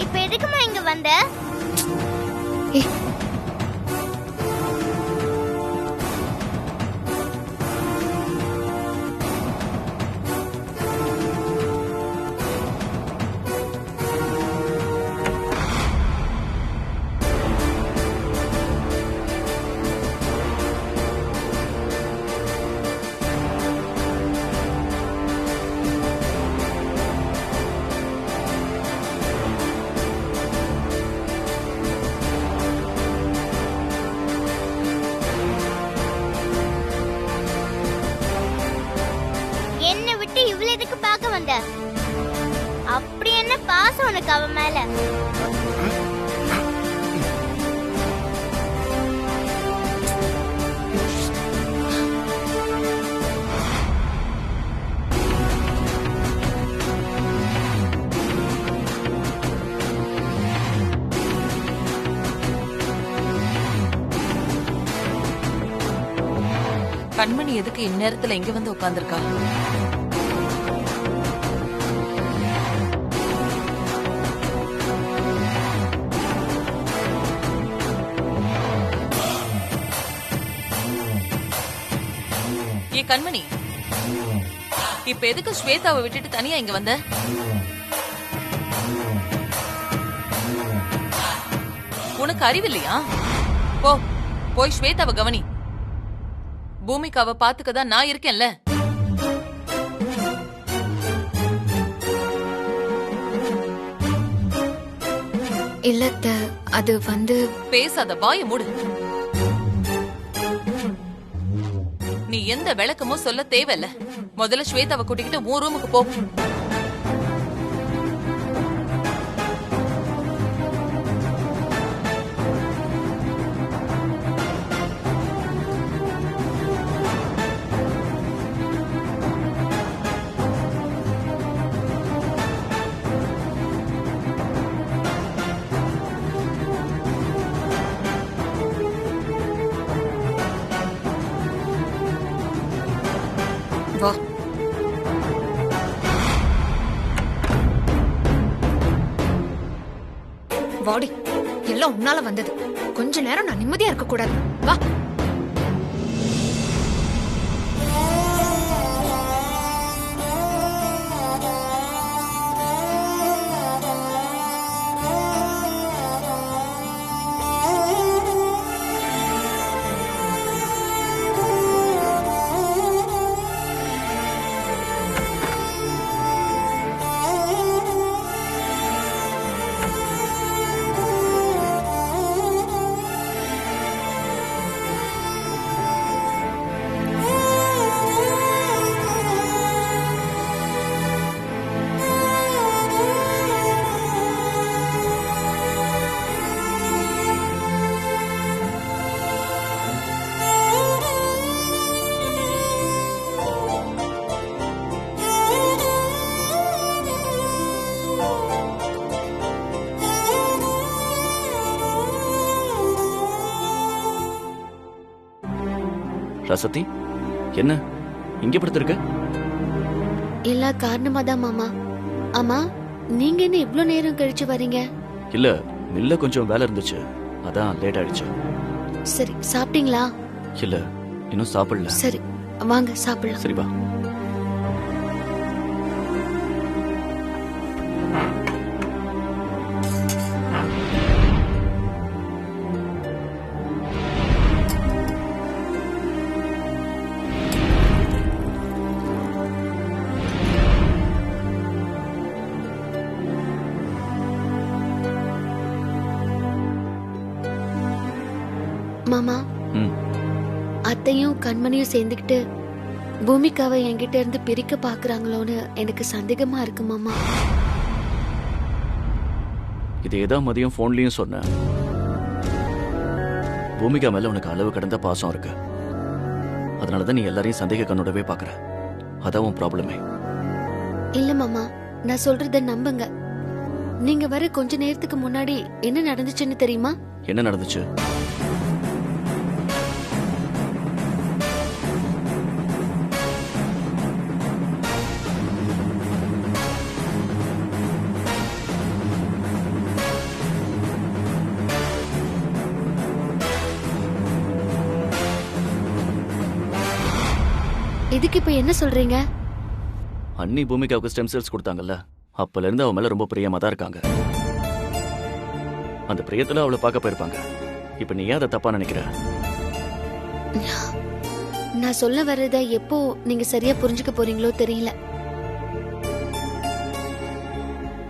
இப்ப எதுக்குமா இங்க வந்த? ஏய், என்ன விட்டு இவ்வளவு எதுக்கு பார்க்க வந்த? அப்படி என்ன பாசம் உனக்கு அவ மேல? கண்மணி எதுக்கு இந்நேரத்துல இங்க வந்து உட்கார்ந்திருக்கா? ஏ கண்மணி, இப்ப எதுக்கு ஸ்வேதாவை விட்டுட்டு தனியா இங்க வந்த? உனக்கு அறிவில்லையா? போ, போய் ஸ்வேதாவை கவனி. பூமிகாவை பாத்துக்கதான் நான் இருக்கேன்ல. இல்ல அது வந்து பேசாத, வாய மூடு. நீ எந்த விளக்கமும் சொல்ல தேவையில்ல. முதல்ல ஸ்வேதாவை கூட்டிக்கிட்டு உன் ரூமுக்கு போ. வா. வாடி, எல்லாம் உன்னால வந்தது. கொஞ்ச நேரம் நான் நிம்மதியா இருக்க கூடாது. வா. ரசதி, என்ன இங்க படுத்திருக்க? எல்லா காரணமா தான் மாமா. ஆமா, நீங்க என்ன இவ்ளோ நேரம் கழிச்சு வரீங்க? இல்ல, மில்ல கொஞ்சம் வேலை இருந்துச்சு, அதான் லேட் ஆயிடுச்சு. சரி, சாப்பிட்டீங்களா? இல்ல, இன்னும் சாப்பிடல. சரி, வாங்க சாப்பிடலாம். சரி வா. மாமா, அத்தையும் கண்மணியும் சேர்ந்துக்கிட்டு பூமிகாவை என்கிட்ட இருந்து பிரிக்க பாக்குறாங்களோன்னு எனக்கு சந்தேகமா இருக்கு மாமா. இதேதான் மதியம் போன்லயும் சொன்னேன். பூமிகா மேல உனக்கு அளவு கடந்த பாசம் இருக்கு. அதனாலதான் நீ எல்லாரையும் சந்தேக கண்ணோடவே பாக்குற. அதான் உன் ப்ராப்ளமே. இல்ல மாமா, நான் சொல்றத நம்புங்க. நீங்க வர கொஞ்ச நேரத்துக்கு முன்னாடி என்ன நடந்துச்சுன்னு தெரியுமா? என்ன நடந்துச்சு? இதுக்கு இப்ப என்ன சொல்றீங்க? அண்ணி பூமிகாவுக்கு ஸ்டெம் செல்ஸ் கொடுத்தாங்கல்ல, அப்பல இருந்து அவ மேல ரொம்ப பிரியமா தான் இருக்காங்க. அந்த பிரியத்துல அவளை பார்க்க போயிருப்பாங்க. இப்ப நீ ஏன் அதை தப்பா நினைக்கிற? நான் சொல்ல வர்றத எப்போ நீங்க சரியா புரிஞ்சுக்க போறீங்களோ தெரியல.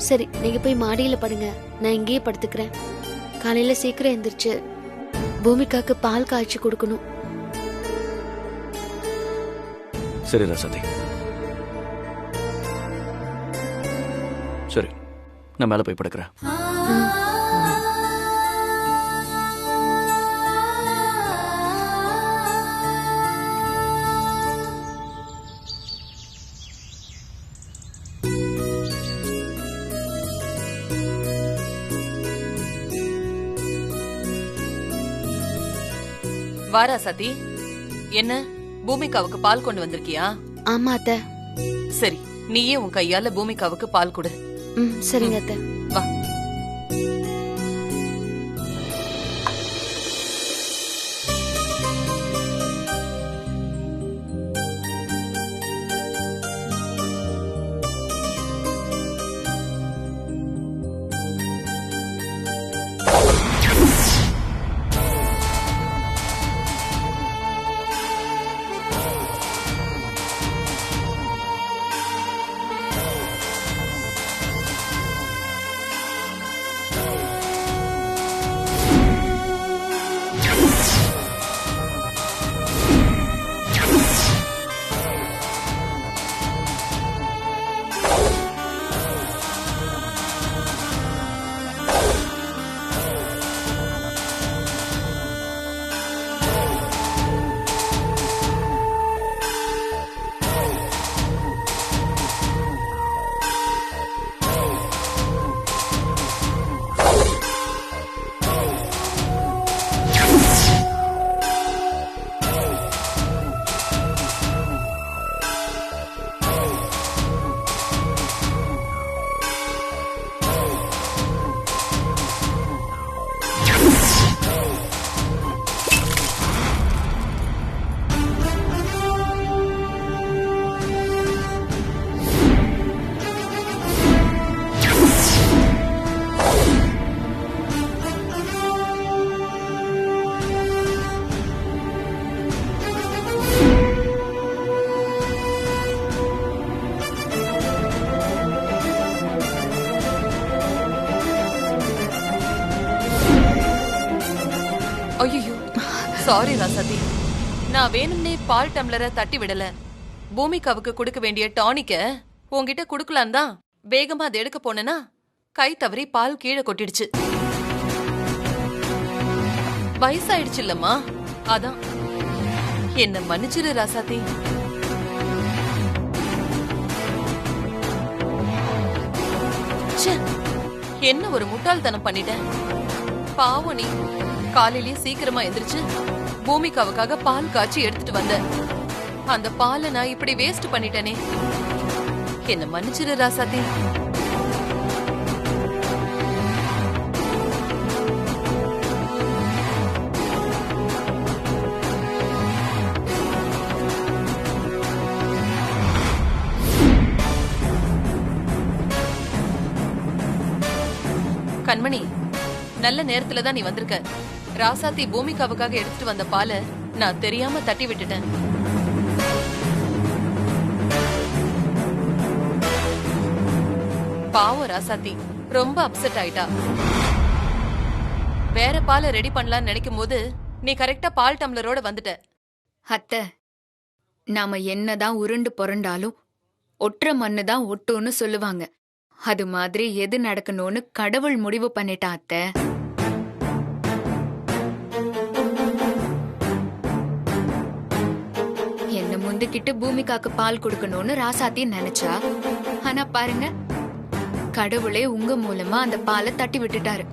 சரி, நீங்க போய் மாடியில படுங்க, நான் இங்கேயே படுத்துக்கிறேன். காலையில சீக்கிரம் எந்திரிச்சு பூமிகாக்கு பால் காய்ச்சி கொடுக்கணும். சரி ரசதி, சரி நான் மேல போய் படுக்கிறேன். வாரா சதி, என்ன பூமிகாவுக்கு பால் கொண்டு வந்திருக்கியா? ஆமா அத்தை. சரி, நீயே உன் கையால பூமிகாவுக்கு பால் கொடு. சரிங்க அத்தை. வா. ஐயோ, சாரி ராசாதி, நான் வேணும்னே பால் டம்ளரை தட்டி விடல. பூமிகாவுக்கு கொடுக்க வேண்டிய டானிக்க உன்கிட்ட குடுக்கலான் தான் வேகமா அதை எடுக்க போனேனா கை தவறி பால் கீழே கொட்டிடுச்சு. வயசாயிடுச்சு இல்லம்மா, அதான். என்ன மன்னிச்சிரு ராசாதி. என்ன ஒரு முட்டாள்தனம் பண்ணிட்டேன். பாவம் நீ. காலையிலேயே சீக்கிரமா எந்திரிச்சு பூமிகாவுக்காக பால் காய்ச்சி எடுத்துட்டு வந்த அந்த பாலை நான் இப்படி வேஸ்ட் பண்ணிட்டேனே. என்ன மன்னிச்சிரு ராசாத்தி. கண்மணி, நல்ல நேரத்துல தான் நீ வந்திருக்க. ராசாத்தி பூமிகாவுக்காக எடுத்துட்டு வந்த பாலை நான் தெரியாம தட்டி விட்டுட்டேன். பாவம் ராசாத்தி ரொம்ப அப்செட் ஆயிட்டா. வேற பாலை ரெடி பண்ணலாம்னு நினைக்கும் போது நீ கரெக்டா பால் டம்ளரோட வந்துட்ட. அத்தை, நாம என்னதான் உருண்டு புரண்டாலும் ஒற்ற மண்ணு தான் ஒட்டுன்னு சொல்லுவாங்க. அது மாதிரி எது நடக்கணும்னு கடவுள் முடிவு பண்ணிட்டா அத்தை. என்ன முந்துக்கிட்டு பூமிகாக்கு பால் கொடுக்கணும்னு ராசாத்தி நினைச்சா, ஆனா பாருங்க, கடவுளே உங்க மூலமா அந்த பாலை தட்டி விட்டுட்டாரு.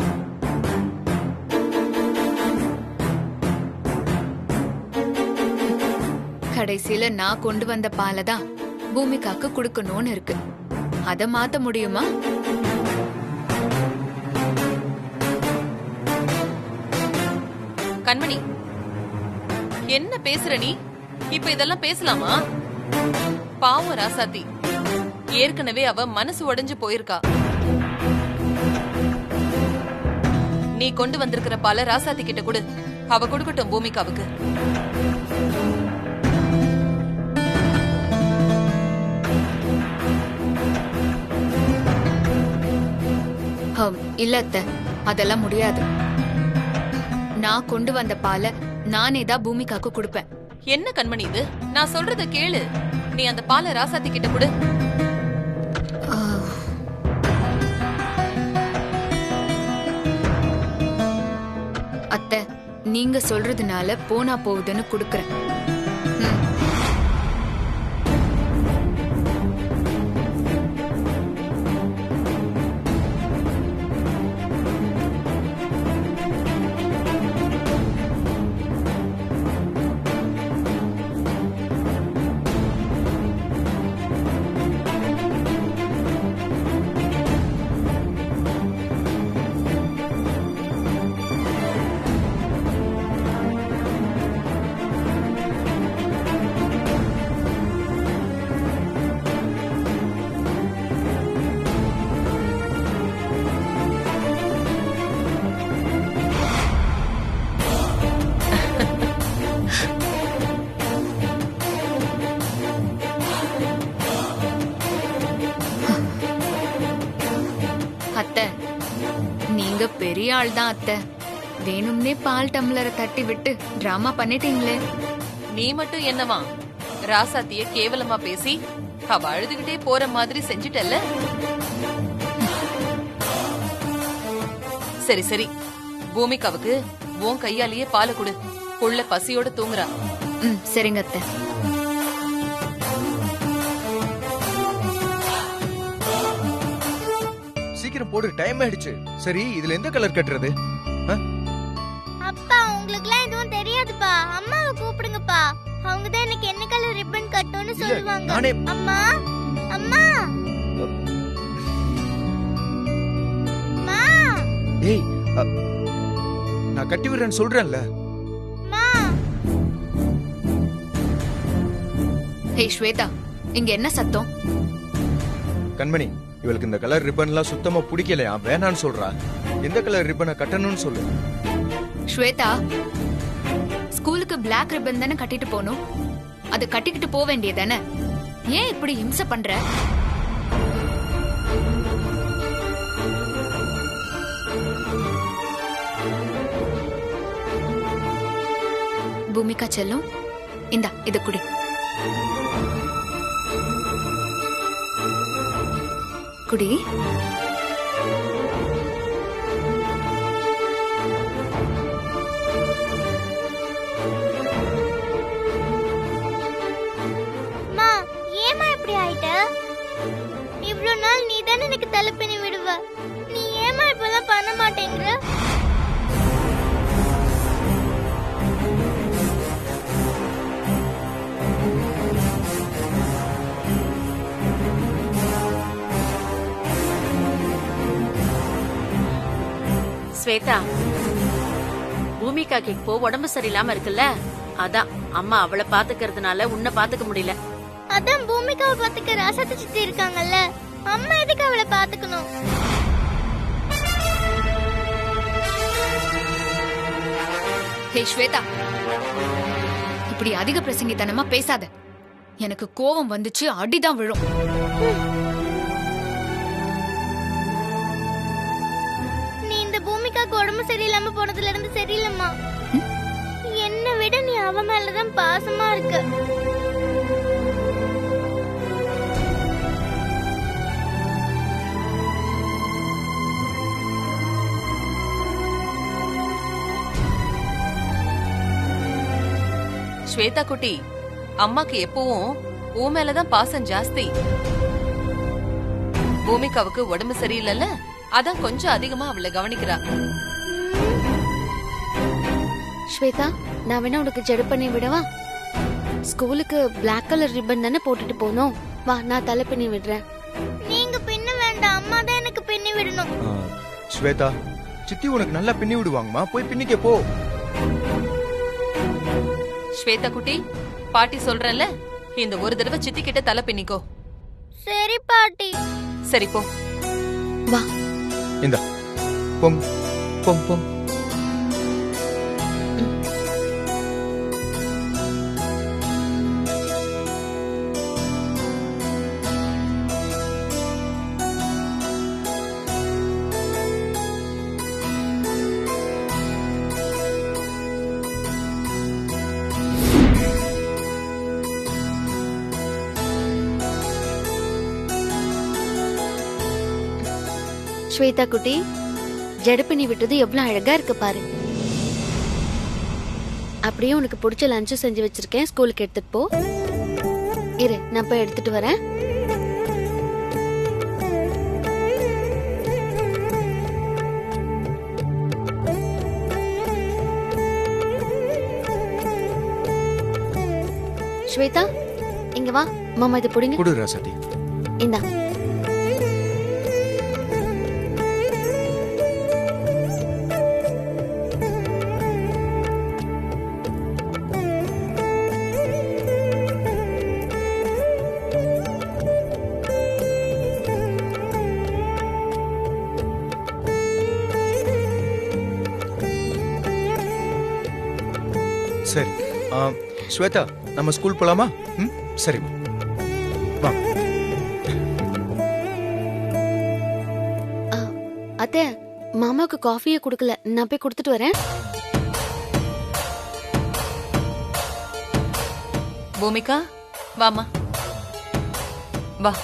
கடைசியில நான் கொண்டு வந்த பாலை தான் பூமிகாக்கு கொடுக்கணும்னு இருக்கு. அத மாத்த முடியுமா? கண்மணி, என்ன பேசுற நீ? இப்ப இதெல்லாம் பேசலாமா? பாவம் ராசாத்தி, ஏற்கனவே அவ மனசு உடைஞ்சு போயிருக்கா. நீ கொண்டு வந்திருக்கிற பால ராசாத்தி கிட்ட கொடு, அவ கொடுக்கட்டும் பூமிகாவுக்கு. இல்ல அத்தை, அதெல்லாம் முடியாது. நான் கொண்டு வந்த பாலை நானே தான் பூமிகாக்கு கொடுப்பேன். என்ன கண்மணி இது? நான் சொல்றத கேளு. நீ அந்த பாலை ராசாத்தி கிட்ட கொடு. அத்தை, நீங்க சொல்றதுனால போனா போகுதுன்னு கொடுக்கறேன். அத்தை, நீங்க பெரிய ஆள் தான் அத்தை. வேணும்னே பால் டம்ளரை தட்டி விட்டு டிராமா பண்ணிட்டீங்களே. நீ மட்டும் என்னவா ராசாத்திய கேவலமா பேசி அவ அழுதுகிட்டே போற மாதிரி செஞ்சுட்டல்ல? சரி சரி, பூமிகாவுக்கு உன் கையாலேயே பாலை கொடு. புள்ள பசியோட தூங்குறா. சரிங்க அத்தை. சீக்கிரம் போடு, டைம் ஆயிடுச்சு. சரி, இதுல எந்த கலர் கட்டுறது? அப்பா உங்களுக்குலாம் எதுவும் தெரியாதுப்பா. அம்மாவை கூப்பிடுங்கப்பா. அவங்க தான் எனக்கு என்ன கலர் ரிப்பன் கட்டணும்னு சொல்லுவாங்க. நானே. அம்மா அம்மா அம்மா. ஏய், நான் கட்டி விடுறேன்னு சொல்றேன்ல. அம்மா. ஹே ஸ்வேதா, இங்க என்ன சத்தம்? கண்மணி, இவளுக்கு இந்த கலர் ரிப்பன்லாம் சுத்தமா பிடிக்கலையா, வேணான்னு சொல்றா. எந்த கலர் ரிப்பனை கட்டணும்னு சொல்லு. ஸ்வேதா, ஸ்கூலுக்கு பிளாக் ரிப்பன் தானே கட்டிட்டு போகணும். அது கட்டிக்கிட்டு போக வேண்டியதானே. ஏன் இப்படி இம்சை பண்ற? பூமிகா செல்லும், இந்தா இத குடி. குடி. அம்மா, ஏம்மா இப்படி ஆயிட்ட? இவ்வளவு நாள் நீ தானே எனக்கு தலை பின்னி விடுவ. நீ ஏம்மா இப்பெல்லாம் பண்ண மாட்டேங்கிற? ஸ்வேதா, பூமிகாக்கு இப்போ உடம்பு சரியில்லாம இருக்குல்ல, அதான் அம்மா அவளை பாத்துக்கிறதுனால உன்னை பாத்துக்க முடியல. அதான் பூமிகாவை பாத்துக்க ராசாத்தி சித்தி இருக்காங்கல்ல, அம்மா எதுக்கு அவளை பாத்துக்கணும்? ஹே ஸ்வேதா, இப்படி அதிக பிரசங்கித்தனமா பேசாத. எனக்கு கோபம் வந்துச்சு, அடிதான் விழும். நீ இந்த பூமிகாக்கு உடம்பு சரியில்லாம போனதுல இருந்து சரியில்லம்மா. என்னை விட நீ அவ மேலதான் பாசமா இருக்க. ஸ்வேதா குட்டி, அம்மாக்கு எப்பவும் உன் மேலதான் பாசம் ஜாஸ்தி. பூமிகாவுக்கு உடம்பு சரியில்லைல்ல, அதான் கொஞ்சம் அதிகமா அவளை கவனிக்கிறா. ஸ்வேதா, நான் வேணா உனக்கு ஜெடு பண்ணி விடவா? ஸ்கூலுக்கு பிளாக் கலர் ரிப்பன் தானே போட்டுட்டு போனோம். வா, நான் தலை பின்னி விடுறேன். நீங்க பின்ன வேண்டாம், அம்மா தான் எனக்கு பின்னி விடணும். ஸ்வேதா, சித்தி உனக்கு நல்லா பின்னி விடுவாங்கம்மா, போய் பின்னிக்க போ. ஸ்வேதா குட்டி, பாட்டி சொல்றேன்ல, இந்த ஒரு தடவை சித்தி கிட்ட தலை பின்னிக்கோ. சரி பாட்டி. சரி போ. வா. இந்தா பொங் பொங் பொங். ஸ்வேதா குட்டி, ஜடப்பினி விட்டது எவ்வளவு அழகா இருக்கு பாரு. அப்படியே உனக்கு பிடிச்ச லஞ்சும் செஞ்சு வச்சிருக்கேன், ஸ்கூலுக்கு எடுத்துட்டு போ. இரு, நான் போய் எடுத்துட்டு வரேன். ஸ்வேதா, இங்க வா. மாமா இது புடிங்க. குடு ராசாத்தி. இந்தா. சரி, ஸ்வேதா நம்ம ஸ்கூல் போலாமா? ம், சரி வா. அத்தை, மாமாவுக்கு காஃபியே குடுக்கல, நான் போய் கொடுத்துட்டு வரேன். பூமிகா, வாமா வா.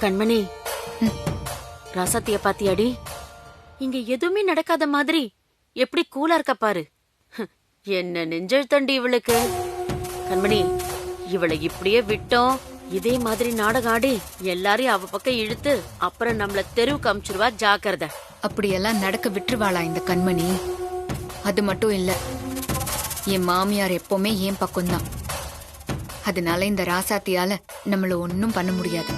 கண்மணி, ராசாத்திய பாத்தியாடி? இங்க எதுவுமே நடக்காத மாதிரி எப்படி கூலா இருக்க பாரு. என்ன நெஞ்செழுத்தண்டி இவளுக்கு. கண்மணி, இவளை இப்படியே விட்டோம், இதே மாதிரி நாடகம் ஆடி எல்லாரையும் அவ பக்கம் இழுத்து அப்புறம் நம்மள தெருவுக்கு அமிச்சிருவா, ஜாக்கிரதை. அப்படியெல்லாம் நடக்க விட்டுருவாளா இந்த கண்மணி? அது மட்டும் இல்ல, என் மாமியார் எப்பவுமே என் பக்கம்தான். அதனால இந்த ராசாத்தியால நம்மள ஒன்னும் பண்ண முடியாது.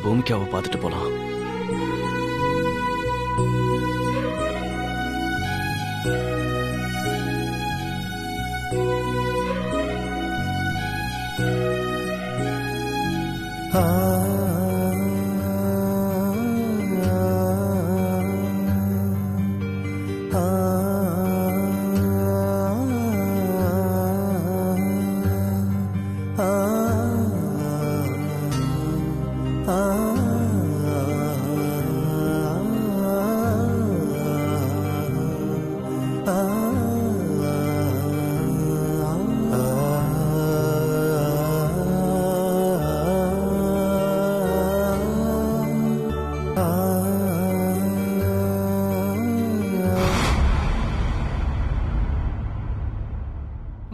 பூமிக்காவை பார்த்துட்டு போலாம்.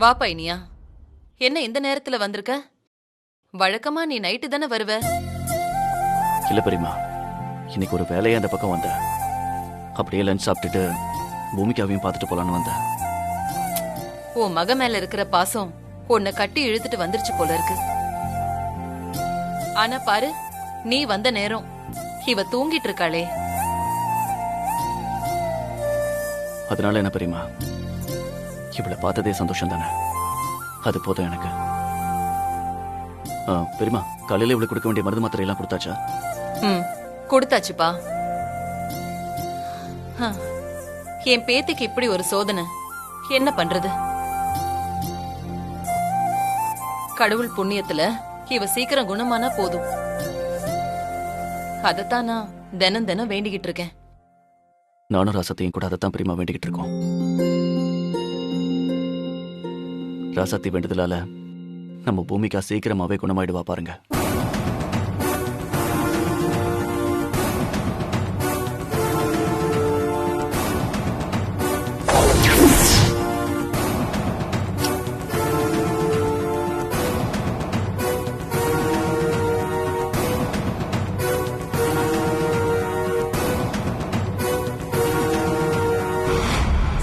வா பைனியா, என்ன இந்த நேரத்துல வந்திருக்க? வழக்கமா நீ நைட்டு தானே வருவ. இல்ல பெரியமா, இன்னைக்கு ஒரு வேலையா அந்த பக்கம் வந்தேன். அப்படியே லஞ்ச் சாப்பிட்டுட்டு பூமிக்காவையும் பார்த்துட்டு போலான்னு வந்தேன். உன் மக மேல இருக்கிற பாசம் உன்னை கட்டி இழுத்துட்டு வந்துருச்சு போல இருக்கு. ஆனா பாரு, நீ வந்த நேரம் இவ தூங்கிட்டு இருக்காளே. அதனால என்ன பெரியமா, இவளை பார்த்ததே சந்தோஷம் தானே, அது போதும் எனக்கு. பெரியமா, காலையில இவளுக்கு கொடுக்க வேண்டிய மருந்து மாத்திரை எல்லாம் கொடுத்தாச்சா? கொடுத்தாச்சுப்பா. என் பேத்திக்கு இப்படி ஒரு சோதனை, என்ன பண்றது? கடவுள் புண்ணியத்துல இவ சீக்கிரம் குணமானா போதும். அதத்தான் நான் தினம் தினம் வேண்டிக்கிட்டு இருக்கேன். நானும் ராசத்தையும் கூட அதைத்தான் பெரியமா வேண்டிக்கிட்டு இருக்கோம். ராசாத்தி வேண்டதுலால நம்ம பூமிகா சீக்கிரமாவே குணமாயிடுவா பாருங்க.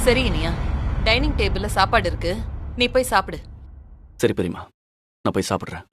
சரி இனியா, டைனிங் டேபிள்ல சாப்பாடு இருக்கு, நீ போய் சாப்பிடு. சரி பெரியம்மா, நான் போய் சாப்பிட்றேன்.